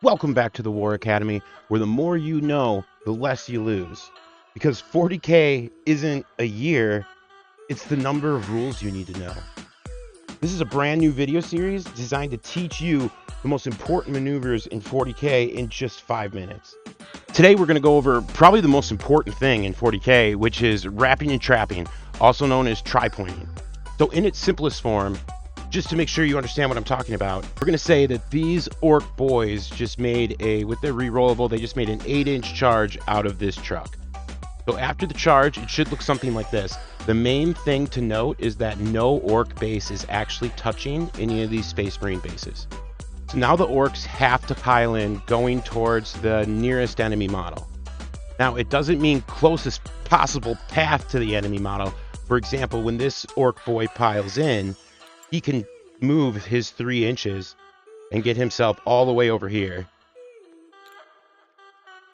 Welcome back to the War Academy, where the more you know, the less you lose. Because 40k isn't a year, it's the number of rules you need to know. This is a brand new video series designed to teach you the most important maneuvers in 40k in just 5 minutes. Today we're going to go over probably the most important thing in 40k, which is wrapping and trapping, also known as tripointing. So in its simplest form, just to make sure you understand what I'm talking about, we're going to say that these orc boys just made with their rerollable, they just made an 8-inch charge out of this truck. So after the charge, it should look something like this. The main thing to note is that no orc base is actually touching any of these Space Marine bases. So now the orcs have to pile in going towards the nearest enemy model. Now it doesn't mean closest possible path to the enemy model. For example, when this orc boy piles in, he can move his 3 inches and get himself all the way over here.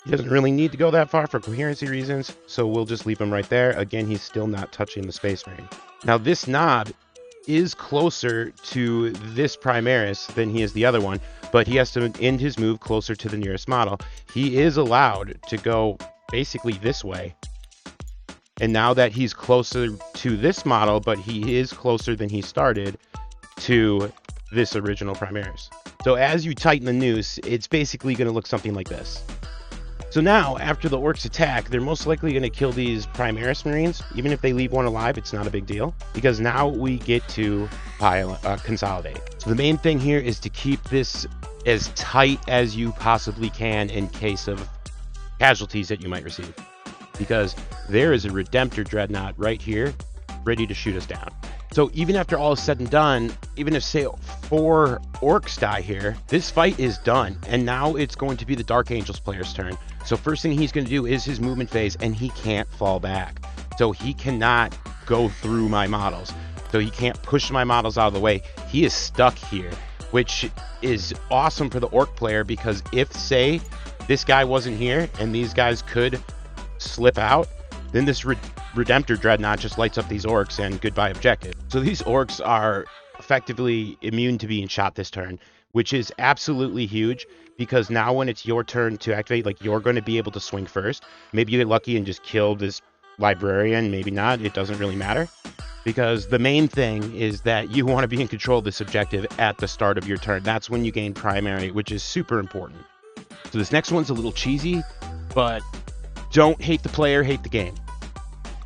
He doesn't really need to go that far for coherency reasons, so we'll just leave him right there. Again, he's still not touching the Space Marine. Now this knob is closer to this Primaris than he is the other one, but he has to end his move closer to the nearest model. He is allowed to go basically this way. And now that he's closer to this model, but he is closer than he started to this original Primaris. So as you tighten the noose, it's basically going to look something like this. So now, after the orcs attack, they're most likely going to kill these Primaris Marines. Even if they leave one alive, it's not a big deal, because now we get to consolidate. So the main thing here is to keep this as tight as you possibly can in case of casualties that you might receive. Because there is a Redemptor Dreadnought right here, ready to shoot us down. So even after all is said and done, even if say 4 orcs die here, this fight is done. And now it's going to be the Dark Angels player's turn. So first thing he's going to do is his movement phase, and he can't fall back. So he cannot go through my models. So he can't push my models out of the way. He is stuck here, which is awesome for the orc player, because if say this guy wasn't here and these guys could slip out, then this Redemptor Dreadnought just lights up these orcs and goodbye objective. So these orcs are effectively immune to being shot this turn, which is absolutely huge, because now when it's your turn to activate, like, you're going to be able to swing first. Maybe you get lucky and just kill this librarian, maybe not, it doesn't really matter, because the main thing is that you want to be in control of this objective at the start of your turn. That's when you gain primary, which is super important. So this next one's a little cheesy, but don't hate the player, hate the game.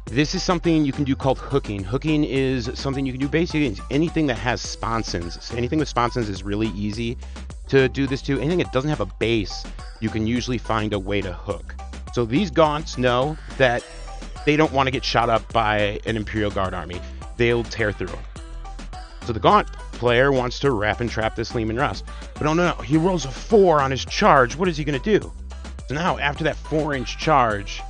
This is something you can do called hooking. Hooking is something you can do basically anything that has sponsons. So anything with sponsons is really easy to do this to. Anything that doesn't have a base, you can usually find a way to hook. So these Gaunts know that they don't want to get shot up by an Imperial Guard army. They'll tear through them. So the Gaunt player wants to wrap and trap this Leman Russ. But oh no, he rolls a 4 on his charge. What is he going to do? So now after that 4-inch charge,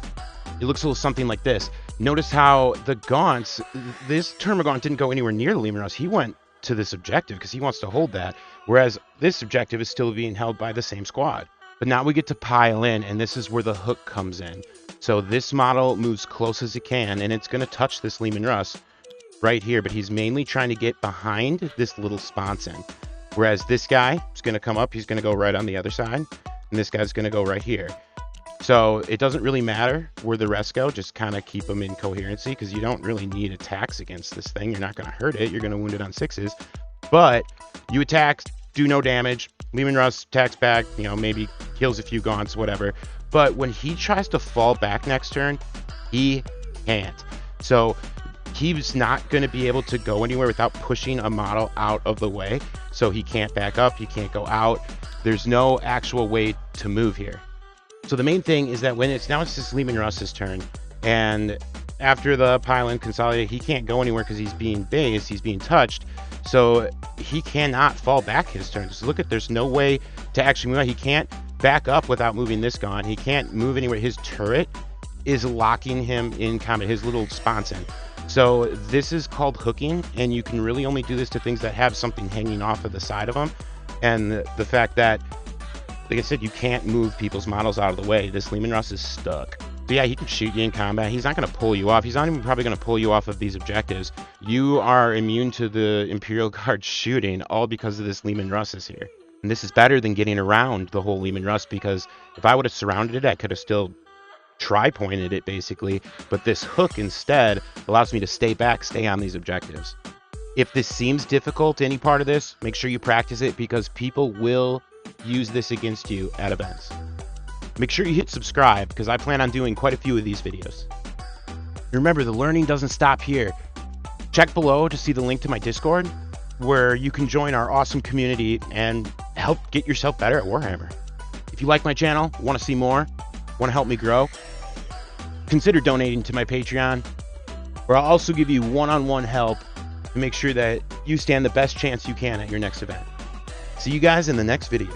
it looks a little something like this. Notice how the Gaunts, this Termagant didn't go anywhere near the Leman Russ. He went to this objective because he wants to hold that, whereas this objective is still being held by the same squad. But now we get to pile in, and this is where the hook comes in. So this model moves close as it can, and it's going to touch this Leman Russ right here, but he's mainly trying to get behind this little sponson. Whereas this guy is going to come up, he's going to go right on the other side, and this guy's going to go right here. So it doesn't really matter where the rest go, just kind of keep them in coherency, because you don't really need attacks against this thing. You're not going to hurt it, you're going to wound it on 6s. But you attack, do no damage, Leman Russ attacks back, you know, maybe kills a few Gaunts, whatever. But when he tries to fall back next turn, he can't. So he's not going to be able to go anywhere without pushing a model out of the way. So he can't back up, he can't go out. There's no actual way to move here. So the main thing is that when it's this Leman Russ's turn, and after the pile-in consolidate, he can't go anywhere because he's being based, he's being touched, so he cannot fall back his turn. So look, there's no way to actually move out. He can't back up without moving this Gaunt. He can't move anywhere. His turret is locking him in combat, his little sponson. So this is called hooking, and you can really only do this to things that have something hanging off of the side of them. And the fact that, like I said, you can't move people's models out of the way. This Leman Russ is stuck. So yeah, he can shoot you in combat. He's not going to pull you off. He's not even probably going to pull you off of these objectives. You are immune to the Imperial Guard shooting, all because of this Leman Russ is here. And this is better than getting around the whole Lehman Russ, because if I would have surrounded it, I could have still tri-pointed it basically, but this hook instead allows me to stay back, stay on these objectives. If this seems difficult, any part of this, make sure you practice it, because people will use this against you at events. Make sure you hit subscribe, because I plan on doing quite a few of these videos. Remember, the learning doesn't stop here. Check below to see the link to my Discord, where you can join our awesome community and help get yourself better at Warhammer. If you like my channel, want to see more, want to help me grow, consider donating to my Patreon, where I'll also give you one-on-one help to make sure that you stand the best chance you can at your next event. See you guys in the next video.